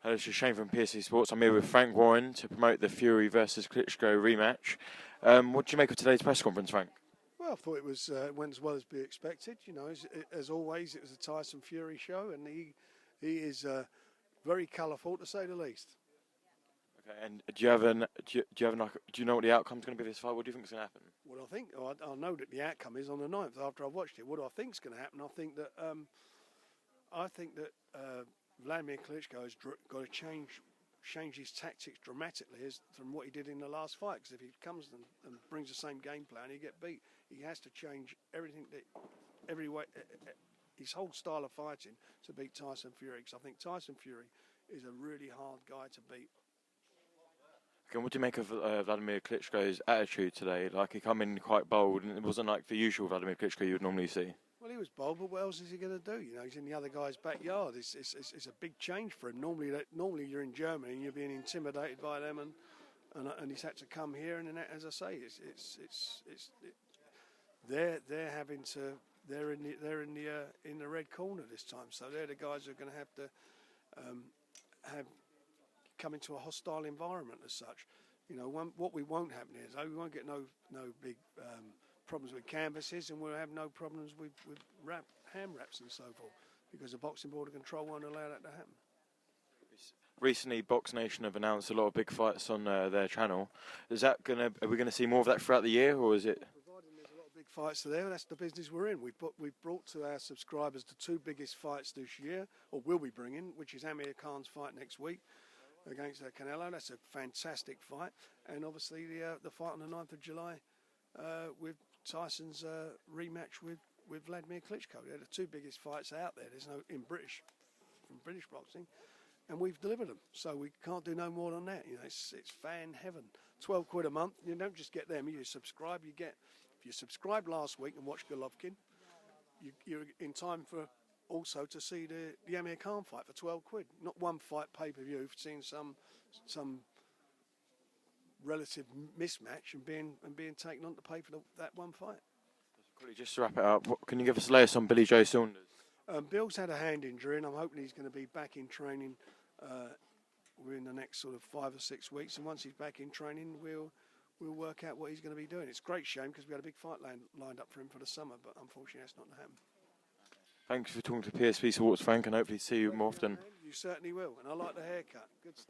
Hello, it's Shane from PSV Sports. I'm here with Frank Warren to promote the Fury versus Klitschko rematch. What do you make of today's press conference, Frank? Well, I thought it was went as well as be expected. You know, as always, it was a Tyson Fury show, and he is very colourful to say the least. Okay, and do you know what the outcome's going to be of this fight? What do you think is going to happen? What I think, I know that the outcome is on the 9th after I've watched it. What I think is going to happen, I think that Wladimir Klitschko has got to change his tactics dramatically from what he did in the last fight. Because if he comes and brings the same game plan, he get beat. He has to change everything, his whole style of fighting to beat Tyson Fury. Because I think Tyson Fury is a really hard guy to beat. Okay, what do you make of Wladimir Klitschko's attitude today? Like, he come in quite bold, and it wasn't like the usual Wladimir Klitschko you would normally see. Well, he was bold, but what else is he going to do? You know, he's in the other guy's backyard. It's a big change for him. Normally you're in Germany and you're being intimidated by them, and he's had to come here. And as I say, they're in the red corner this time. So they're the guys who are going to have to come into a hostile environment as such. You know, what we won't happen is we won't get no big problems with canvases, and we'll have no problems with ham wraps and so forth, because the Boxing Board of Control won't allow that to happen. Recently, Boxnation have announced a lot of big fights on their channel. Are we gonna see more of that throughout the year, or is it? Providing there's a lot of big fights there, that's the business we're in. We've brought to our subscribers the two biggest fights this year, or will be bringing, which is Amir Khan's fight next week against Canelo. That's a fantastic fight, and obviously the fight on the 9th of July with Tyson's rematch with Wladimir Klitschko. They're the two biggest fights out there. There's no from British boxing, and we've delivered them. So we can't do no more than that. You know, it's fan heaven. £12 a month. You don't just get them. You subscribe. If you subscribed last week and watched Golovkin, you're in time for also to see the Amir Khan fight for £12. Not one fight pay-per-view. Seeing some relative mismatch and being taken on to pay for that one fight. Just to wrap it up, can you give us the latest on Billy Joe Saunders? Bill's had a hand injury, and I'm hoping he's going to be back in training within the next sort of 5 or 6 weeks. And once he's back in training, we'll work out what he's going to be doing. It's a great shame because we had a big fight lined up for him for the summer, but unfortunately that's not going to happen. Thanks for talking to PSV Sports, Frank, and hopefully see you more often. You certainly will, and I like the haircut. Good stuff.